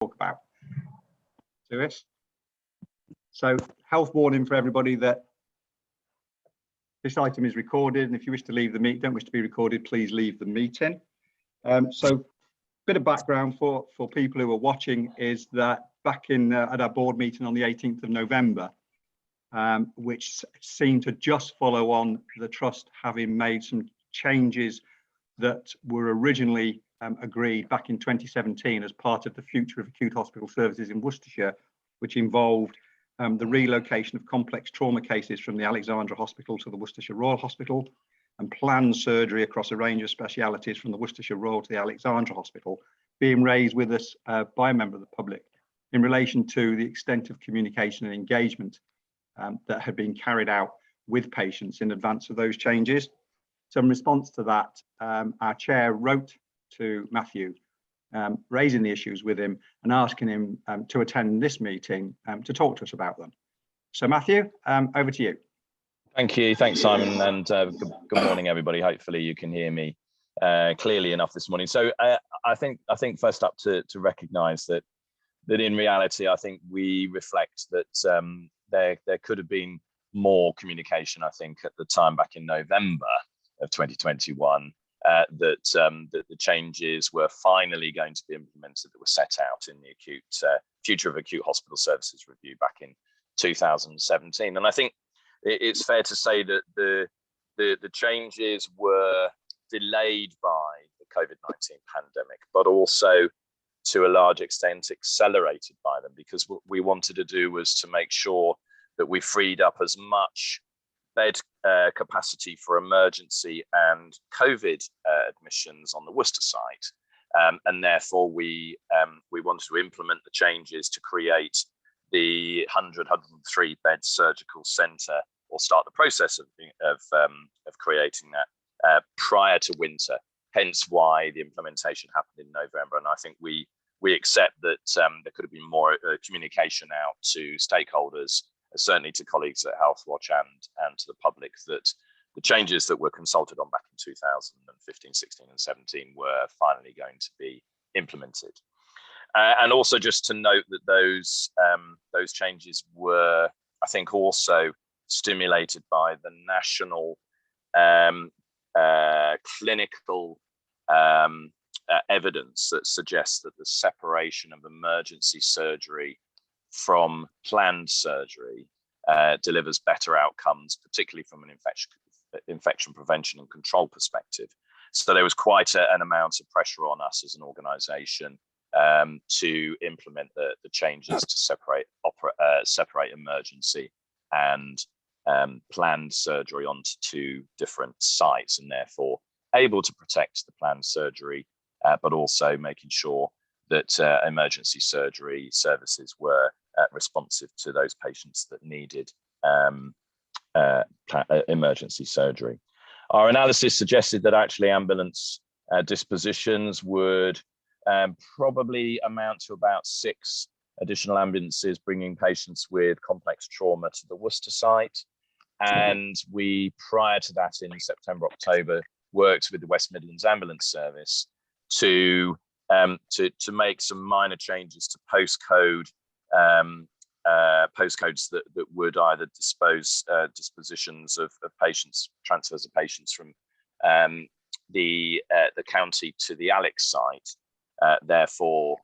talk about to us. So health warning for everybody that this item is recorded, and if you wish to leave the meeting, don't wish to be recorded, please leave the meeting. So bit of background for people who are watching is that back in at our board meeting on the 18th of November, which seemed to just follow on the trust having made some changes that were originally agreed back in 2017 as part of the future of acute hospital services in Worcestershire, which involved the relocation of complex trauma cases from the Alexandra Hospital to the Worcestershire Royal Hospital, and planned surgery across a range of specialities from the Worcestershire Royal to the Alexandra Hospital, being raised with us by a member of the public in relation to the extent of communication and engagement that had been carried out with patients in advance of those changes. So in response to that, our chair wrote to Matthew, raising the issues with him and asking him to attend this meeting to talk to us about them. So Matthew, over to you. Thank you. Thanks, Simon, and good morning, everybody. Hopefully you can hear me clearly enough this morning. So I think first up to recognise that in reality, I think we reflect that there could have been more communication, I think, at the time back in November of 2021, that the changes were finally going to be implemented that were set out in the acute Future of Acute Hospital Services review back in 2017. And I think it's fair to say that the changes were delayed by the COVID-19 pandemic, but also to a large extent accelerated by them, because what we wanted to do was to make sure that we freed up as much bed capacity for emergency and COVID admissions on the Worcester site, and therefore we wanted to implement the changes to create the 103 bed surgical centre, or start the process of creating that prior to winter. Hence why the implementation happened in November, and I think we accept that there could have been more communication out to stakeholders, certainly to colleagues at Healthwatch and to the public, that the changes that were consulted on back in 2015, 16 and 17 were finally going to be implemented. And also just to note that those changes were, I think, also stimulated by the national clinical evidence that suggests that the separation of emergency surgery from planned surgery delivers better outcomes, particularly from an infection prevention and control perspective. So there was quite an amount of pressure on us as an organisation to implement the changes to separate emergency and planned surgery onto two different sites, and therefore able to protect the planned surgery, but also making sure that emergency surgery services were responsive to those patients that needed emergency surgery. Our analysis suggested that actually ambulance dispositions would probably amount to about 6 additional ambulances bringing patients with complex trauma to the Worcester site. And we, prior to that in September, October, worked with the West Midlands Ambulance Service to make some minor changes to postcodes that would either dispositions of patients, transfers of patients from the county to the Alex site, therefore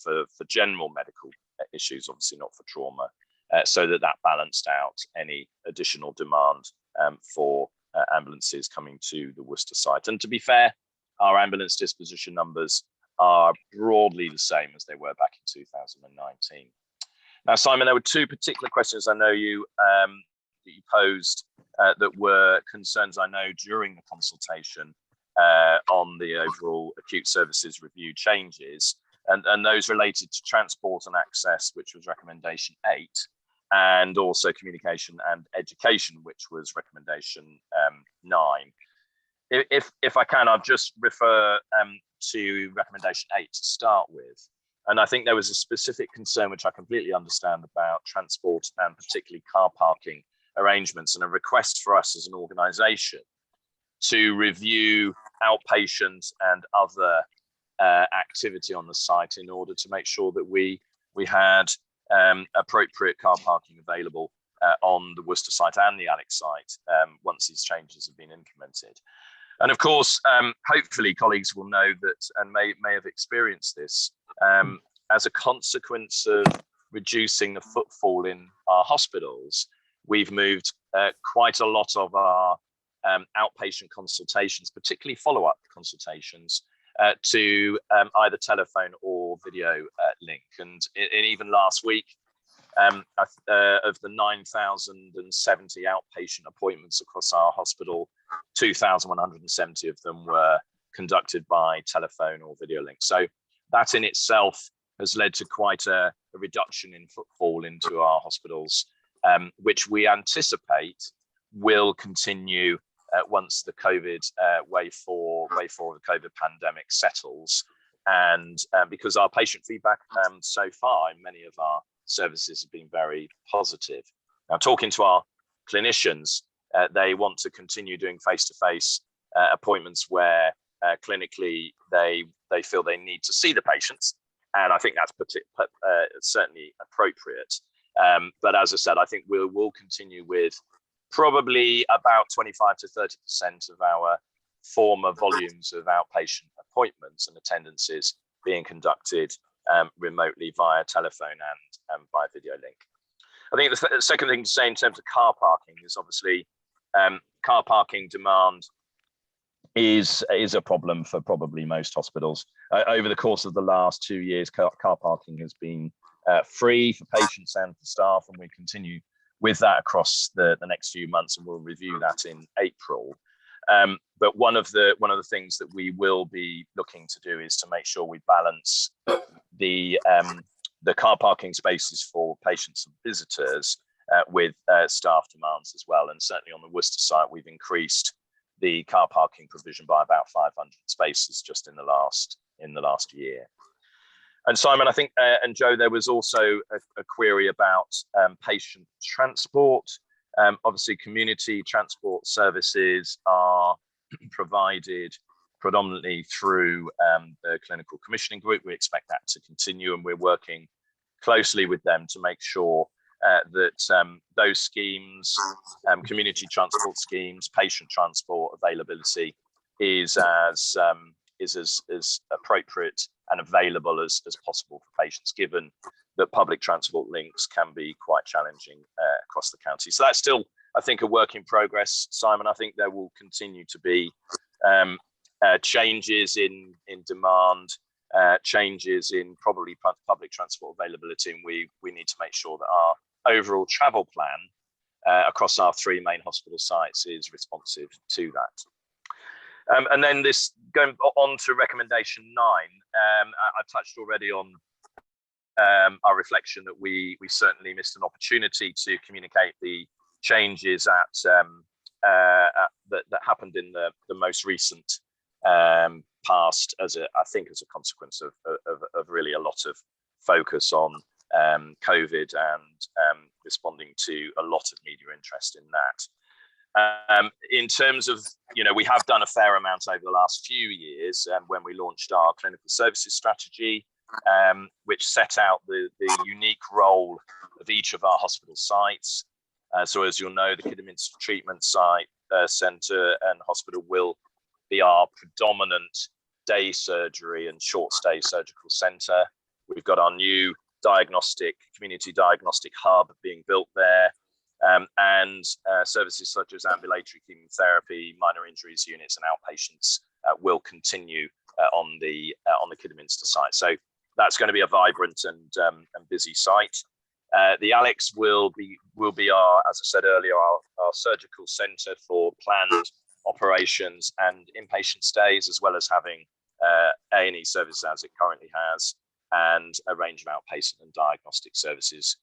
for general medical issues, obviously not for trauma, so that balanced out any additional demand for ambulances coming to the Worcester site. And to be fair, our ambulance disposition numbers are broadly the same as they were back in 2019. Now, Simon, there were 2 particular questions I know you that you posed that were concerns, I know, during the consultation on the overall acute services review changes, and those related to transport and access, which was recommendation 8, and also communication and education, which was recommendation 9. If I can, I'll just refer to recommendation 8 to start with. And I think there was a specific concern, which I completely understand, about transport and particularly car parking arrangements, and a request for us as an organisation to review outpatient and other activity on the site in order to make sure that we had appropriate car parking available on the Worcester site and the Alex site once these changes have been implemented. And of course, hopefully colleagues will know that and may have experienced this as a consequence of reducing the footfall in our hospitals. We've moved quite a lot of our outpatient consultations, particularly follow-up consultations, to either telephone or video link. And even last week, of the 9,070 outpatient appointments across our hospital, 2,170 of them were conducted by telephone or video link. So that in itself has led to quite a reduction in footfall into our hospitals, which we anticipate will continue once the COVID wave four of the COVID pandemic settles. And because our patient feedback so far in many of our services have been very positive. Now, talking to our clinicians, they want to continue doing face-to-face appointments where clinically they feel they need to see the patients. And I think that's certainly appropriate. But as I said, I think we'll continue with probably about 25 to 30% of our former volumes of outpatient appointments and attendances being conducted remotely via telephone and by video link. I think the second thing to say in terms of car parking is obviously car parking demand is a problem for probably most hospitals. Over the course of the last 2 years, car parking has been free for patients and for staff, and we continue with that across the next few months, and we'll review that in April. But one of the things that we will be looking to do is to make sure we balance the car parking spaces for patients and visitors with staff demands as well. And certainly on the Worcester site, we've increased the car parking provision by about 500 spaces just in the last year. And Simon, I think, and Joe, there was also a query about patient transport. Obviously, community transport services are provided predominantly through the clinical commissioning group. We expect that to continue, and we're working closely with them to make sure that those schemes, community transport schemes, patient transport availability is as appropriate and available as possible for patients, given that public transport links can be quite challenging across the county. So that's still, I think, a work in progress, Simon. I think there will continue to be changes in demand, changes in probably public transport availability, and we need to make sure that our overall travel plan across our three main hospital sites is responsive to that. And then this going on to recommendation 9, I touched already on our reflection that we certainly missed an opportunity to communicate the changes that happened in the most recent past, I think as a consequence of really a lot of focus on COVID and responding to a lot of media interest in that. In terms of, we have done a fair amount over the last few years when we launched our clinical services strategy, which set out the unique role of each of our hospital sites. So as you'll know, the Kidderminster Treatment Site Centre and Hospital will be our predominant day surgery and short stay surgical centre. We've got our new community diagnostic hub being built there. And services such as ambulatory chemotherapy, minor injuries units, and outpatients will continue on the Kidderminster site. So that's going to be a vibrant and busy site. The Alex will be our, as I said earlier, our surgical centre for planned operations and inpatient stays, as well as having A&E services as it currently has, and a range of outpatient and diagnostic services,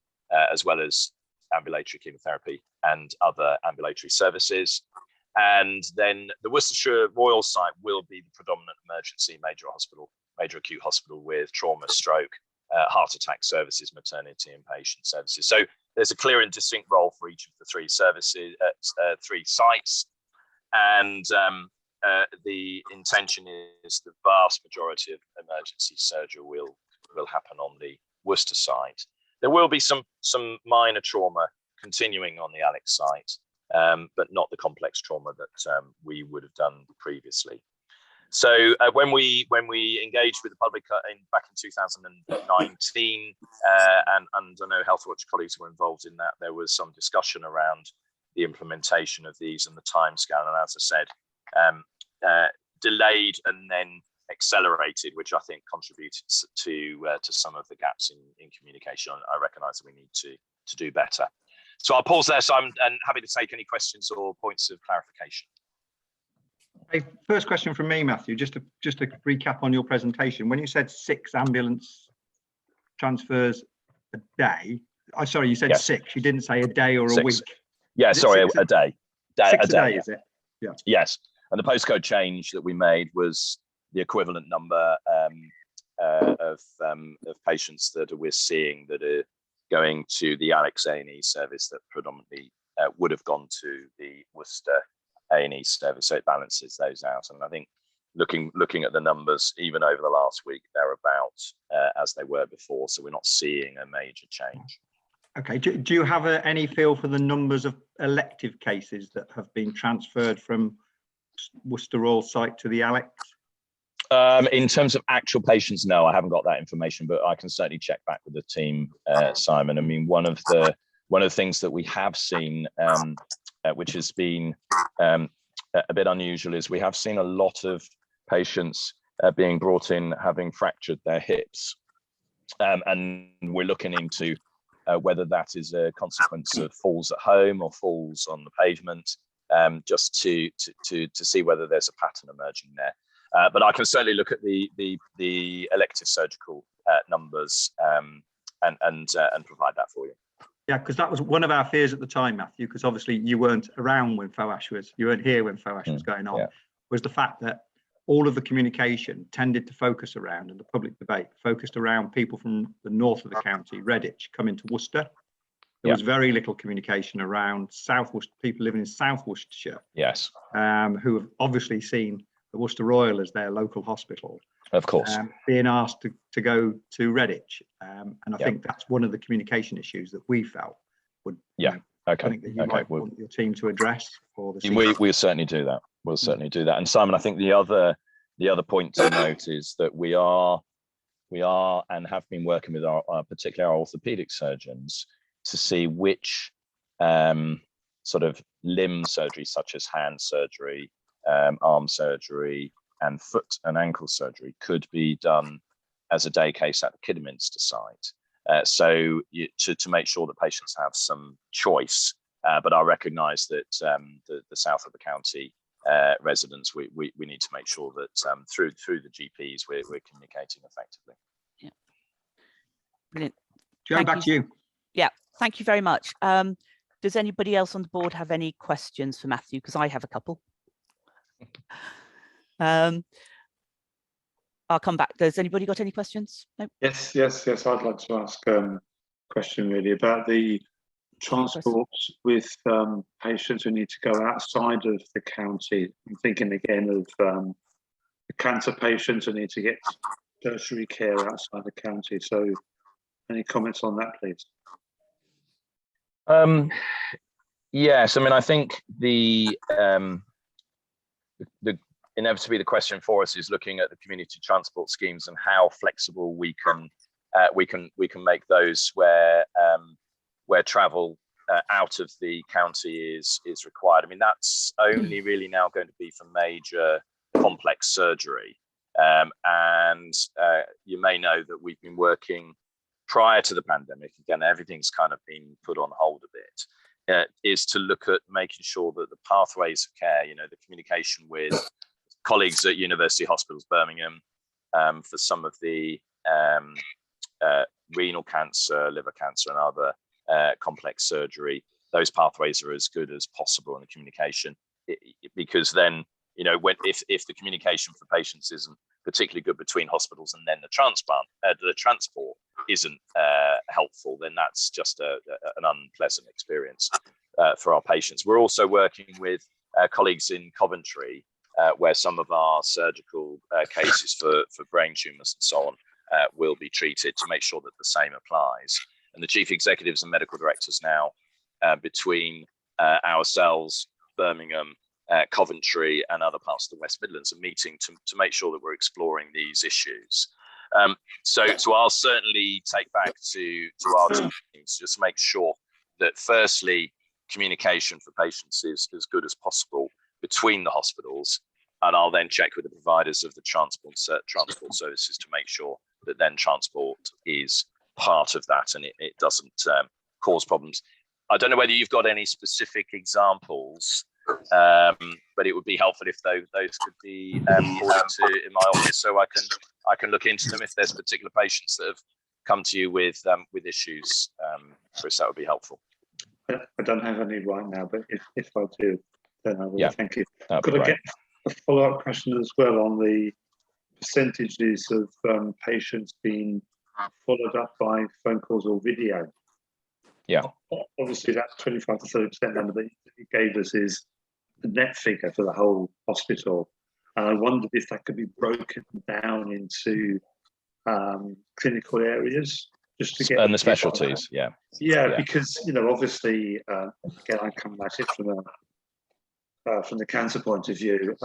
as well as ambulatory chemotherapy and other ambulatory services. And then the Worcestershire Royal site will be the predominant emergency major acute hospital with trauma, stroke, heart attack services, maternity, and patient services. So there's a clear and distinct role for each of the three services, three sites. And the intention is the vast majority of emergency surgery will happen on the Worcester site. There will be some minor trauma continuing on the Alex site, but not the complex trauma that we would have done previously. So when we engaged with the public back in 2019, and I know Health Watch colleagues were involved in that, there was some discussion around the implementation of these and the timescale. And as I said, delayed and then accelerated, which I think contributed to some of the gaps in communication. I recognise that we need to do better. So I'll pause there. So I'm happy to take any questions or points of clarification. Hey, first question from me, Matthew, just to recap on your presentation. When you said 6 ambulance transfers a day, sorry, you said yes. 6. You didn't say a day or 6. A week. Yeah, sorry, a day. 6 a day, is it? Yeah. Yes, and the postcode change that we made was the equivalent number of patients that we're seeing that are going to the Alex A&E service that predominantly would have gone to the Worcester A&E service, so it balances those out. And I think looking at the numbers, even over the last week, they're about as they were before, so we're not seeing a major change. Okay, do you have any feel for the numbers of elective cases that have been transferred from Worcester Royal site to the Alex? In terms of actual patients, no, I haven't got that information, but I can certainly check back with the team, Simon. I mean, one of the things that we have seen, which has been a bit unusual, is we have seen a lot of patients being brought in having fractured their hips, and we're looking into whether that is a consequence of falls at home or falls on the pavement, just to see whether there's a pattern emerging there. But I can certainly look at the elective surgical numbers and provide that for you. Yeah, because that was one of our fears at the time, Matthew, because obviously you weren't around when you weren't here when FOASH was going on, was the fact that all of the communication tended to focus around, and the public debate focused around people from the north of the county, Redditch, coming to Worcester. There was very little communication around people living in South Worcestershire. Yes. Who have obviously seen the Worcester Royal as their local hospital. Of course. Being asked to go to Redditch. And I think that's one of the communication issues that we felt would, okay. I think that you might want your team to address. For the we'll certainly do that. We'll certainly do that. And Simon, I think the other point to note is that we are and have been working with our particularly our orthopedic surgeons to see which sort of limb surgery, such as hand surgery, arm surgery, and foot and ankle surgery, could be done as a day case at the Kidderminster site. So to make sure that patients have some choice, but I recognise that the south of the county residents, we need to make sure that through the GPs we're communicating effectively. Yeah, brilliant. Joe, back to you. Yeah, thank you very much. Does anybody else on the board have any questions for Matthew? Because I have a couple. I'll come back. Does anybody got any questions? No? Yes. I'd like to ask a question really about the transport with patients who need to go outside of the county. I'm thinking again of the cancer patients who need to get tertiary care outside the county. So any comments on that, please? Yes, I mean, I think the inevitably the question for us is looking at the community transport schemes and how flexible we can make those where travel out of the county is required. I mean, that's only really now going to be for major complex surgery, and you may know that we've been working prior to the pandemic. Again, everything's kind of been put on hold a bit. Is to look at making sure that the pathways of care, the communication with colleagues at University Hospitals Birmingham for some of the renal cancer, liver cancer, and other complex surgery, those pathways are as good as possible in the communication, because then if the communication for patients isn't particularly good between hospitals, and then the transport isn't helpful, then that's just an unpleasant experience for our patients. We're also working with colleagues in Coventry where some of our surgical cases for brain tumours and so on will be treated, to make sure that the same applies. And the chief executives and medical directors now, between ourselves, Birmingham, Coventry and other parts of the West Midlands, are meeting to make sure that we're exploring these issues. So I'll certainly take back to our teams, just make sure that firstly, communication for patients is as good as possible between the hospitals, and I'll then check with the providers of the transport services to make sure that then transport is part of that and it doesn't cause problems. I don't know whether you've got any specific examples, but it would be helpful if those could be forwarded to in my office, so I can look into them if there's particular patients that have come to you with issues. Chris, that would be helpful. I don't have any right now, but if I do, then I will. Yeah, thank you. Could I get a follow-up question as well on the percentages of patients being followed up by phone calls or video? Yeah. Obviously, that 25 to 30% number that you gave us is the net figure for the whole hospital. And I wondered if that could be broken down into clinical areas, just to get and the specialties. Yeah, because obviously, again, I come at it from the cancer point of view.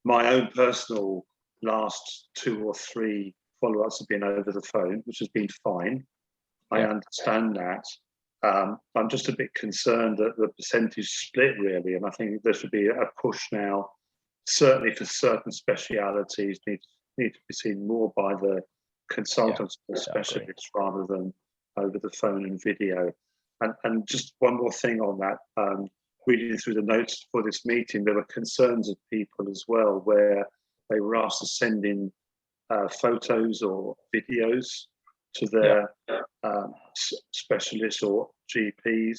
My own personal last 2 or 3 follow-ups have been over the phone, which has been fine. I understand that. I'm just a bit concerned that the percentage split really, and I think there should be a push now, certainly for certain specialities, need to be seen more by the consultants or specialists rather than over the phone and video. And just one more thing on that, reading through the notes for this meeting, there were concerns of people as well, where they were asked to send in photos or videos to their specialists or GPs,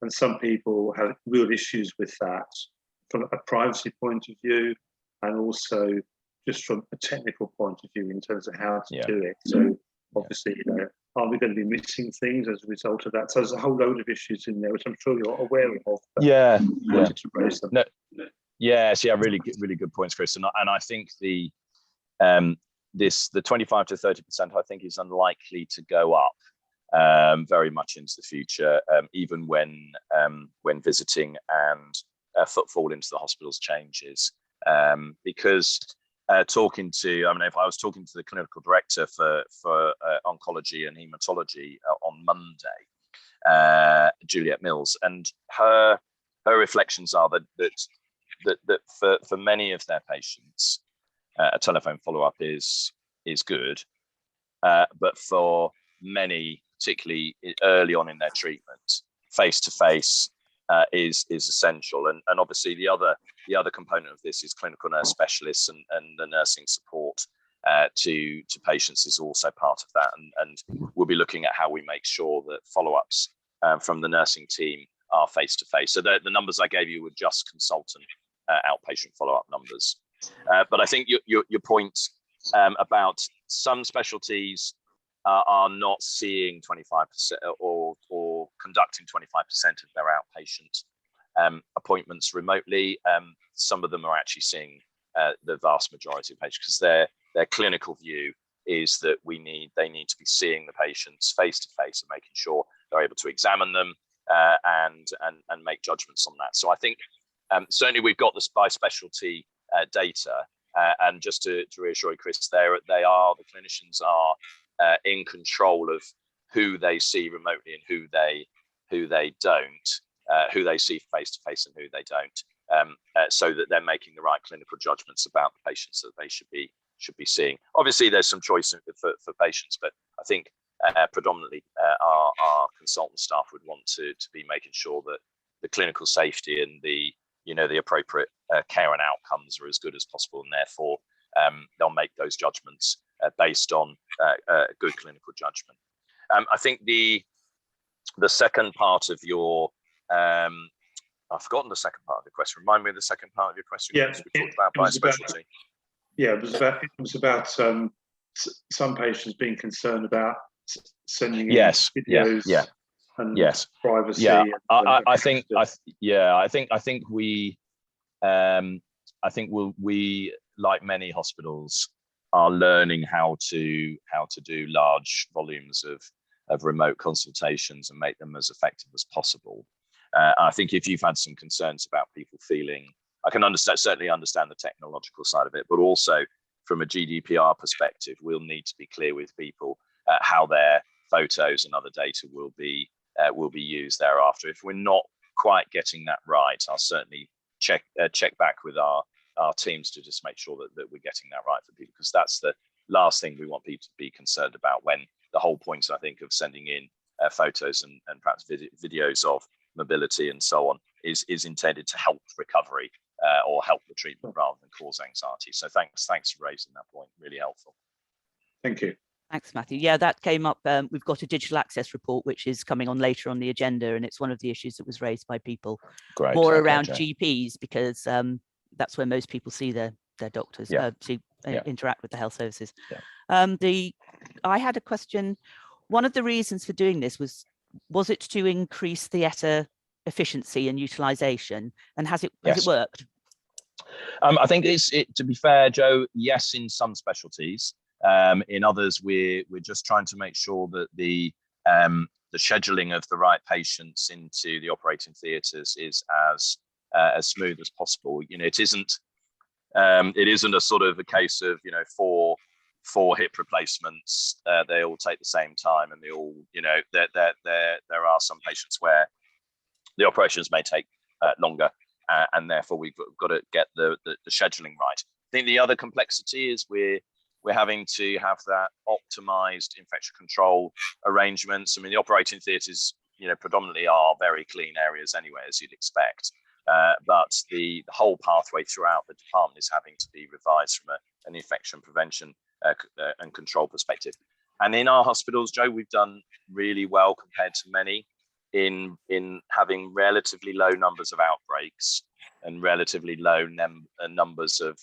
and some people have real issues with that from a privacy point of view, and also just from a technical point of view in terms of how to do it. So obviously, are we going to be missing things as a result of that? So there's a whole load of issues in there, which I'm sure you're aware of. Wanted to raise them. Really good points, Chris. And I think the 25 to 30%, I think, is unlikely to go up very much into the future, even when visiting and footfall into the hospitals changes. Because talking to, if I was talking to the clinical director for oncology and hematology on Monday, Juliet Mills, and her reflections are that for many of their patients, a telephone follow-up is good, but for many, particularly early on in their treatment, face-to-face is essential. And obviously the other component of this is clinical nurse specialists and the nursing support to patients is also part of that. And we'll be looking at how we make sure that follow-ups from the nursing team are face-to-face. So the numbers I gave you were just consultant outpatient follow-up numbers. But I think your point about some specialties are not seeing 25% or conducting 25% of their outpatient appointments remotely. Some of them are actually seeing the vast majority of patients, because their clinical view is that they need to be seeing the patients face to face and making sure they're able to examine them and make judgments on that. So I think certainly we've got this by specialty data, and just to reassure you, Chris, the clinicians are in control of who they see remotely and who they don't, who they see face to face and who they don't, so that they're making the right clinical judgments about the patients that they should be seeing. Obviously, there's some choice for patients, but I think predominantly our consultant staff would want to be making sure that the clinical safety and the appropriate care and outcomes are as good as possible, and therefore they'll make those judgments based on good clinical judgment. I think the second part of your I've forgotten the second part of the question. Remind me of the second part of your question. Yeah, we talked about by specialty. It was about some patients being concerned about sending in videos. And privacy. I think we I think we, like many hospitals, are learning how to do large volumes of remote consultations and make them as effective as possible. I think if you've had some concerns about people feeling, I can certainly understand the technological side of it, but also from a GDPR perspective, we'll need to be clear with people how their photos and other data will be used thereafter. If we're not quite getting that right, I'll certainly check back with our teams to just make sure that we're getting that right for people, because that's the last thing we want people to be concerned about, when the whole point, I think, of sending in photos and perhaps videos of mobility and so on is intended to help recovery or help the treatment rather than cause anxiety. So thanks for raising that point. Really helpful. Thank you. Thanks, Matthew. Yeah, that came up. We've got a digital access report, which is coming on later on the agenda, and it's one of the issues that was raised by people. Great. More Okay, around Jay. GPs, because that's where most people see their doctors, interact with the health services. Yeah. I had a question. One of the reasons for doing this was it to increase theatre efficiency and utilisation, and has it worked? I think to be fair, Joe, yes, in some specialties. In others, we're just trying to make sure that the scheduling of the right patients into the operating theatres is as smooth as possible. You know, it isn't a sort of a case of, you know, four hip replacements. They all take the same time, and they all, you know, there are some patients where the operations may take longer, and therefore we've got to get the scheduling right. I think the other complexity is we're having to have that optimized infection control arrangements. I mean, the operating theatres, you know, predominantly are very clean areas anyway, as you'd expect. But the whole pathway throughout the department is having to be revised from an infection prevention and control perspective. And in our hospitals, Joe, we've done really well compared to many in having relatively low numbers of outbreaks and relatively low numbers of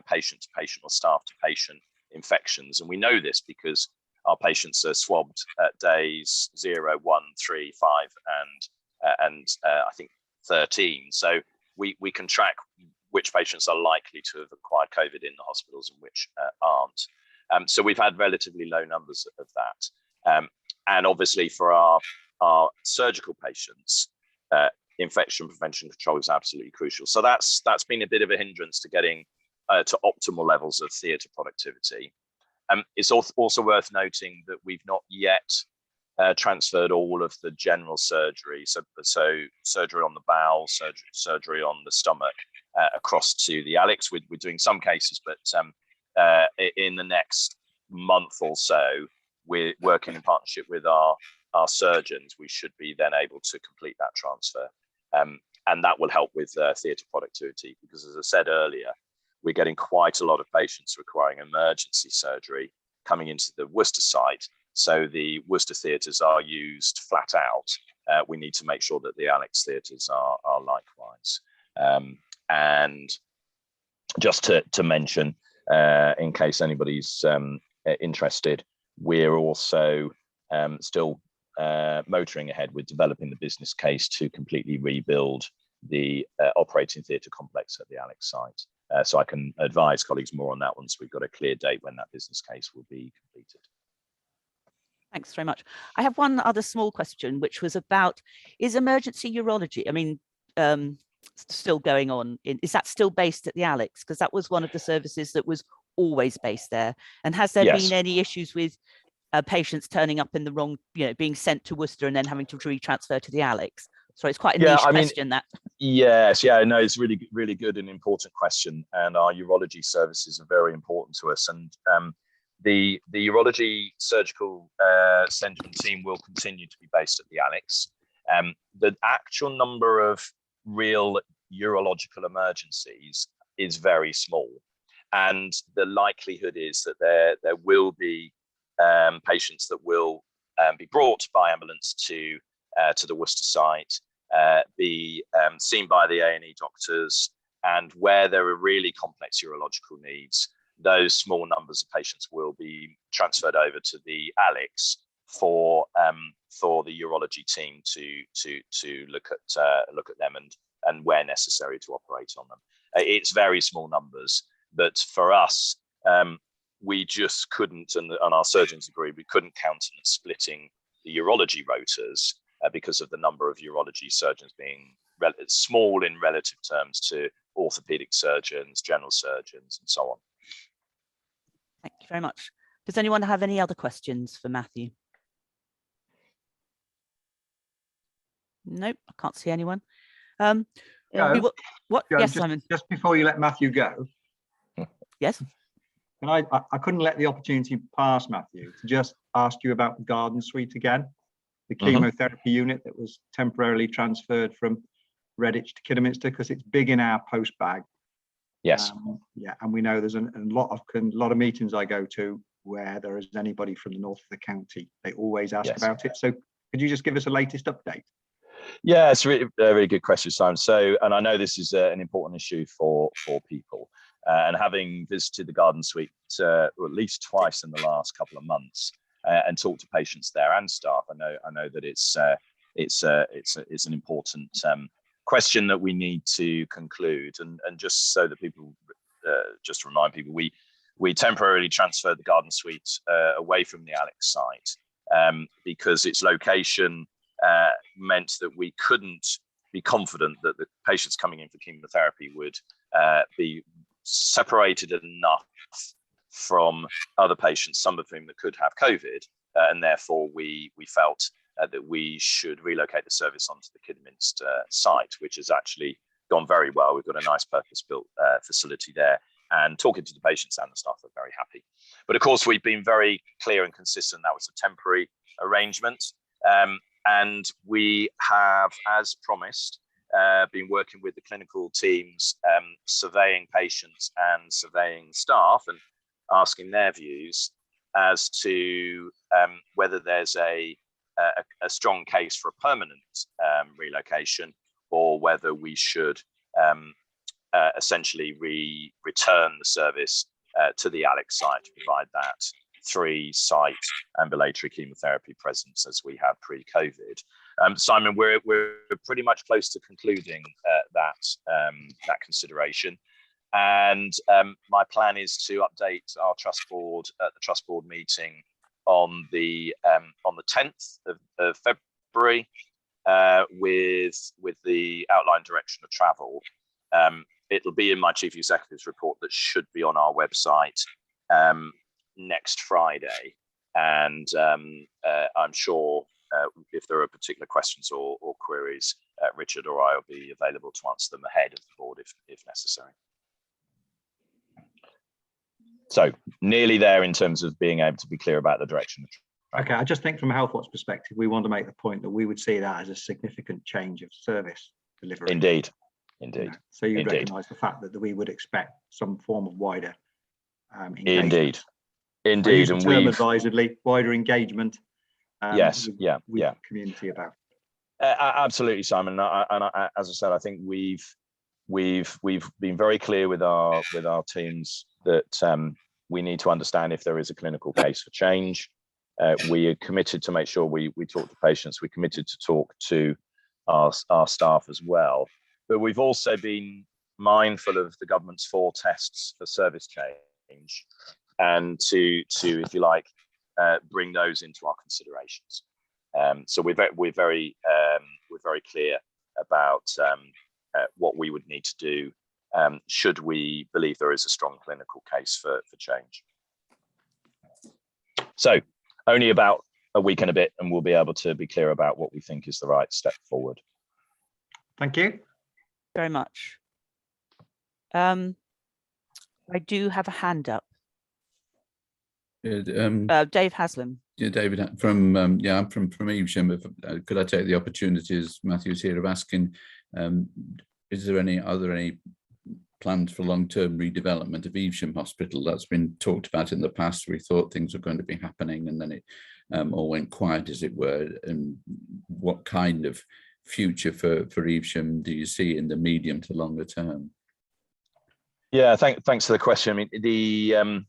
patient-to-patient or staff-to-patient infections. And we know this because our patients are swabbed at days 0, 1, 3, 5, and I think 13. So we can track which patients are likely to have acquired COVID in the hospitals and which aren't. So we've had relatively low numbers of that. And obviously for our surgical patients, infection prevention control is absolutely crucial. So that's been a bit of a hindrance to getting to optimal levels of theatre productivity. It's also worth noting that we've not yet transferred all of the general surgery, so surgery on the bowel, surgery on the stomach, across to the ALEX. We're doing some cases, but in the next month or so, we're working in partnership with our surgeons. We should be then able to complete that transfer, and that will help with theatre productivity, because, as I said earlier, we're getting quite a lot of patients requiring emergency surgery coming into the Worcester site. So the Worcester theatres are used flat out. We need to make sure that the ALEX theatres are likewise. And just to mention, in case anybody's interested, we're also still motoring ahead with developing the business case to completely rebuild the operating theatre complex at the ALEX site. So I can advise colleagues more on that once we've got a clear date when that business case will be completed. Thanks very much. I have one other small question, which was about, is emergency urology, I mean, still going on? Is that still based at the ALEX? Because that was one of the services that was always based there. And has there been any issues with patients turning up in the wrong, you know, being sent to Worcester and then having to retransfer to the ALEX? So it's quite a niche question, that. Yes, no, it's really, really good and important question. And our urology services are very important to us. And the urology surgical centre and team will continue to be based at the ALEX. The actual number of real urological emergencies is very small. And the likelihood is that there will be patients that will be brought by ambulance to the Worcester site, be seen by the A&E doctors, and where there are really complex urological needs, those small numbers of patients will be transferred over to the ALEX for the urology team to look at them and where necessary to operate on them. It's very small numbers, but for us, we just couldn't, and our surgeons agree, we couldn't countenance splitting the urology rotas because of the number of urology surgeons being small in relative terms to orthopedic surgeons, general surgeons, and so on. Thank you very much. Does anyone have any other questions for Matthew? Nope, I can't see anyone. Joe, What? Joe, Yes, just, Simon. just before you let Matthew go, Yes. and I couldn't let the opportunity pass, Matthew, to just ask you about the garden suite again, the chemotherapy unit that was temporarily transferred from Redditch to Kidderminster, because it's big in our post bag. Yes. Yeah, and we know there's a lot of meetings I go to where there is anybody from the north of the county. They always ask about it. So could you just give us a latest update? Yeah, it's a really good question, Simon. So, and I know this is an important issue for people. And having visited the garden suite at least twice in the last couple of months and talked to patients there and staff, I know that it's an important question that we need to conclude. And just so that people, just to remind people, we temporarily transferred the garden suite away from the Alex site because its location meant that we couldn't be confident that the patients coming in for chemotherapy would be separated enough from other patients, some of whom that could have COVID, and therefore we felt that we should relocate the service onto the Kidderminster site, which has actually gone very well. We've got a nice purpose-built facility there, and talking to the patients and the staff are very happy. But of course, we've been very clear and consistent that was a temporary arrangement, and we have, as promised, been working with the clinical teams, surveying patients and surveying staff and asking their views as to whether there's a strong case for a permanent relocation, or whether we should essentially return the service to the Alex site to provide that 3-site ambulatory chemotherapy presence as we had pre-COVID. Simon, we're pretty much close to concluding that consideration, and my plan is to update our trust board at the trust board meeting on the 10th of February with the outlined direction of travel. It'll be in my chief executive's report that should be on our website next Friday, and I'm sure if there are particular questions or queries, Richard or I will be available to answer them ahead of the board if necessary. So nearly there in terms of being able to be clear about the direction. Okay, I just think from a Health Watch perspective, we want to make the point that we would see that as a significant change of service delivery. Indeed. So you recognise the fact that we would expect some form of wider engagement. Indeed, and we've advisedly wider engagement. Yes, with yeah. the community about. Absolutely, Simon. And as I said, I think we've been very clear with our teams that we need to understand if there is a clinical case for change. We are committed to make sure we talk to patients. We're committed to talk to our staff as well. But we've also been mindful of the government's 4 tests for service change, and to if you like, bring those into our considerations. So we're very clear about what we would need to do should we believe there is a strong clinical case for change. So only about a week and a bit, and we'll be able to be clear about what we think is the right step forward. Thank you very much. I do have a hand up. Dave Haslam. Yeah, David from I'm from Evesham. Could I take the opportunity, as Matthew's here, of asking, are there any plans for long-term redevelopment of Evesham Hospital? That's been talked about in the past. We thought things were going to be happening, and then it all went quiet, as it were. And what kind of future for Evesham do you see in the medium to longer term? Yeah, thanks for the question. I mean, the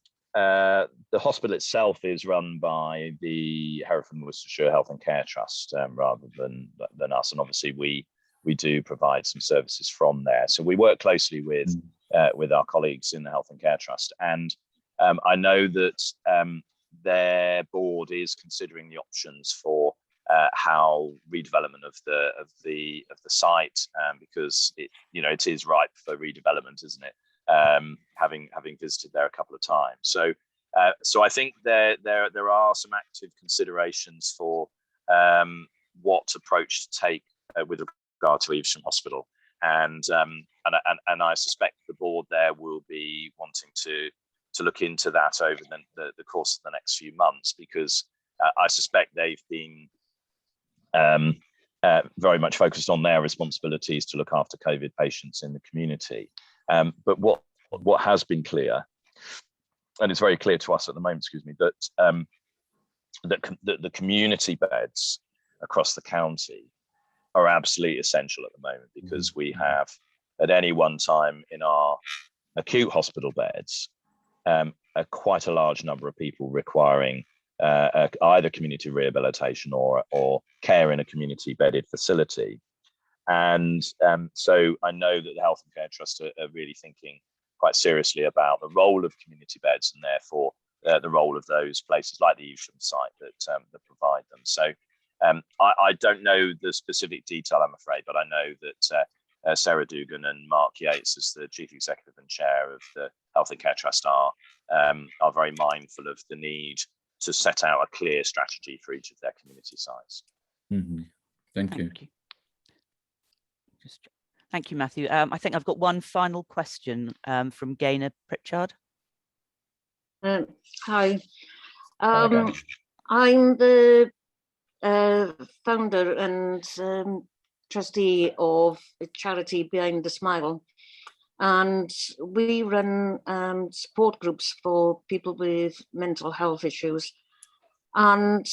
hospital itself is run by the Hereford and Worcestershire Health and Care Trust rather than us, and obviously we we do provide some services from there. So we work closely with our colleagues in the Health and Care Trust, and I know that their board is considering the options for how redevelopment of the site, because it is ripe for redevelopment, isn't it? Having visited there a couple of times, so I think there are some active considerations for what approach to take with regard to Evesham Hospital, and I suspect the board there will be wanting to look into that over the course of the next few months, because I suspect they've been very much focused on their responsibilities to look after COVID patients in the community. But what has been clear, and it's very clear to us at the moment, that the community beds across the county are absolutely essential at the moment, because we have at any one time in our acute hospital beds quite a large number of people requiring either community rehabilitation or care in a community bedded facility. And so I know that the Health and Care Trust are really thinking quite seriously about the role of community beds, and therefore the role of those places like the Evesham site that provide them. So I don't know the specific detail, I'm afraid, but I know that Sarah Dugan and Mark Yates, as the Chief Executive and Chair of the Health and Care Trust, are very mindful of the need to set out a clear strategy for each of their community sites. Thank you. Thank you, Matthew. I think I've got one final question from Gaynor Pritchard. Hi. Okay. I'm the founder and trustee of a charity Behind the Smile, and we run support groups for people with mental health issues, and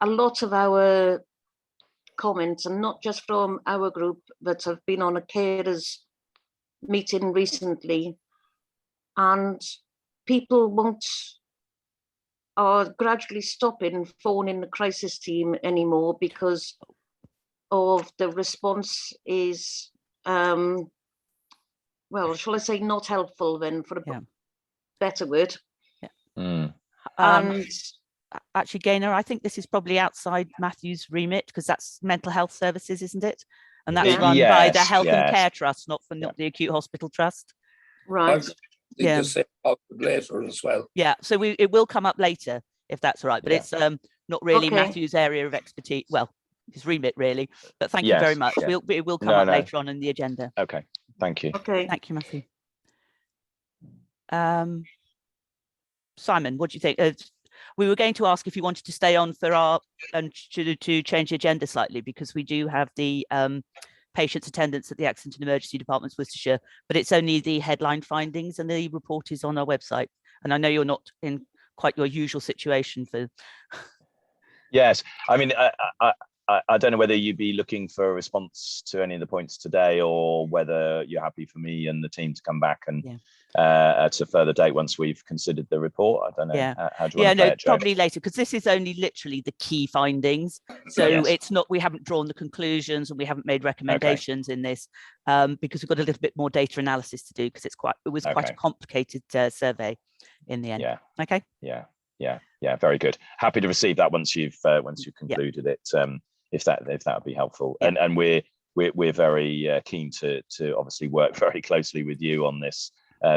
a lot of our comments, and not just from our group, that have been on a carers meeting recently, and people are gradually stopping phoning the crisis team anymore because of the response is well, shall I say not helpful then, for a better word. And actually, Gaynor, I think this is probably outside Matthew's remit, because that's mental health services, isn't it? And that's run by the Health and Care Trust, not the Acute Hospital Trust. Right. The same later as well. Yeah, so it will come up later, if that's all right, but it's not really Matthew's area of expertise. Well, his remit really, but thank you very much. It will come up later on in the agenda. Okay, thank you. Okay, thank you, Matthew. Simon, what do you think? We were going to ask if you wanted to stay on for our and to change the agenda slightly, because we do have the patients' attendance at the Accident and Emergency Departments, Worcestershire, but it's only the headline findings, and the report is on our website. And I know you're not in quite your usual situation for. Yes, I mean, I don't know whether you'd be looking for a response to any of the points today, or whether you're happy for me and the team to come back and at a further date once we've considered the report. I don't know. How do you want to play it, Jo? Probably later, because this is only literally the key findings. So it's not, we haven't drawn the conclusions and we haven't made recommendations in this, because we've got a little bit more data analysis to do, because it was quite a complicated survey in the end. Okay. Yeah, very good. Happy to receive that once you've concluded it, if that would be helpful. And we're very keen to obviously work very closely with you on this,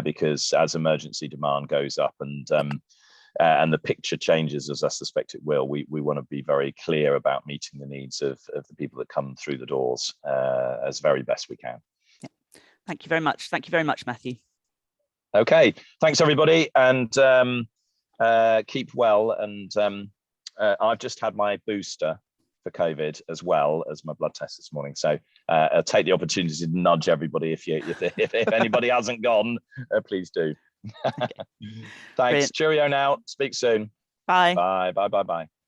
because as emergency demand goes up and the picture changes, as I suspect it will, we want to be very clear about meeting the needs of the people that come through the doors as very best we can. Thank you very much. Thank you very much, Matthew. Okay, thanks everybody, and keep well. And I've just had my booster for COVID as well as my blood test this morning, so I'll take the opportunity to nudge everybody. If anybody hasn't gone, please do. Thanks. Brilliant. Cheerio now. Speak soon. Bye. Bye.